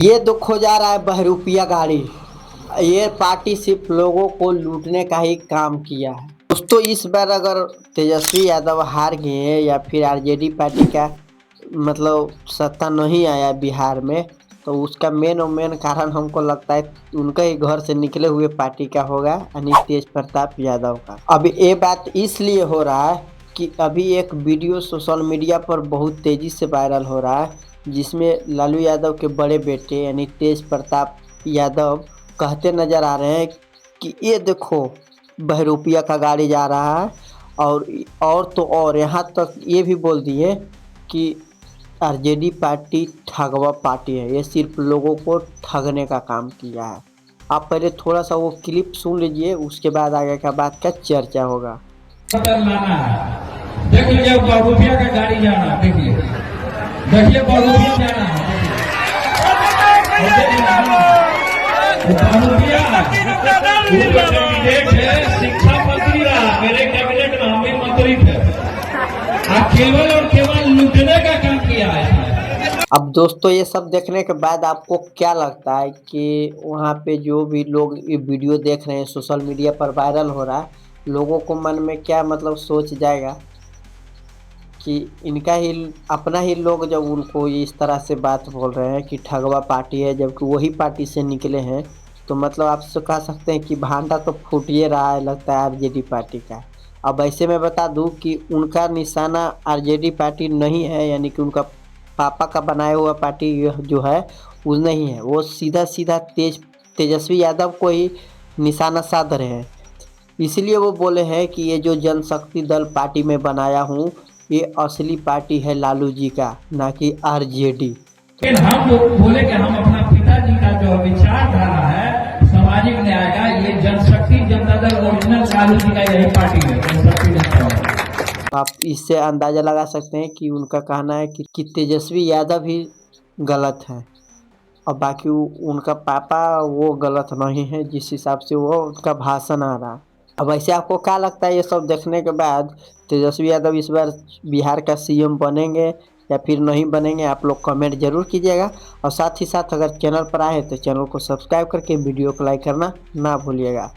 ये देखो जा रहा है बहरूपिया गाड़ी। ये पार्टी सिर्फ लोगों को लूटने का ही काम किया है। दोस्तों इस बार अगर तेजस्वी यादव हार गए या फिर आरजेडी पार्टी का मतलब सत्ता नहीं आया बिहार में, तो उसका मेन कारण हमको लगता है उनका ही घर से निकले हुए पार्टी का होगा, यानी तेज प्रताप यादव का। अब ये बात इसलिए हो रहा है कि अभी एक वीडियो सोशल मीडिया पर बहुत तेजी से वायरल हो रहा है, जिसमें लालू यादव के बड़े बेटे यानी तेज प्रताप यादव कहते नजर आ रहे हैं कि ये देखो बहरूपिया का गाड़ी जा रहा है। और तो और यहाँ तक ये भी बोल दिए कि आरजेडी पार्टी ठगवा पार्टी है, ये सिर्फ लोगों को ठगने का काम किया है। आप पहले थोड़ा सा वो क्लिप सुन लीजिए, उसके बाद आगे का बात का चर्चा होगा। लाना है, देख लीजिए बहरूपिया का गाड़ी जाना, देखिए देखिए बहरूपिया जाना है, शिक्षा मंत्री रहा, मेरे कैबिनेट में हम भी मंत्री थे, केवल और केवल लूटने का काम किया है। अब दोस्तों ये सब देखने के बाद आपको क्या लगता है कि वहाँ पे जो भी लोग ये वीडियो देख रहे हैं सोशल मीडिया पर वायरल हो रहा है, लोगों को मन में क्या मतलब सोच जाएगा कि इनका ही अपना ही लोग जब उनको इस तरह से बात बोल रहे हैं कि ठगवा पार्टी है, जबकि वही पार्टी से निकले हैं, तो मतलब आप कह सकते हैं कि भांडा तो फूट ही रहा है लगता है आरजेडी पार्टी का। अब ऐसे में बता दूं कि उनका निशाना आरजेडी पार्टी नहीं है, यानी कि उनका पापा का बनाया हुआ पार्टी जो है वो नहीं है, वो सीधा सीधा तेजस्वी यादव को ही निशाना साध रहे हैं। इसलिए वो बोले हैं कि ये जो जनशक्ति दल पार्टी में बनाया हूँ, ये असली पार्टी है लालू जी का, ना कि आरजेडी। लेकिन हम बोले कि हम अपना पिताजी का जो विचारधारा है सामाजिक न्याय का, ये जनशक्ति जनता दल ओरिजिनल लालू जी का यही पार्टी है, जनशक्ति जनता दल। आप इससे अंदाजा लगा सकते हैं कि उनका कहना है कि तेजस्वी यादव ही गलत है और बाकी उनका पापा वो गलत नहीं है, जिस हिसाब से वो उनका भाषण आ रहा है। अब ऐसे आपको क्या लगता है ये सब देखने के बाद, तेजस्वी यादव इस बार बिहार का सीएम बनेंगे या फिर नहीं बनेंगे? आप लोग कमेंट जरूर कीजिएगा और साथ ही साथ अगर चैनल पर आए तो चैनल को सब्सक्राइब करके वीडियो को लाइक करना ना भूलिएगा।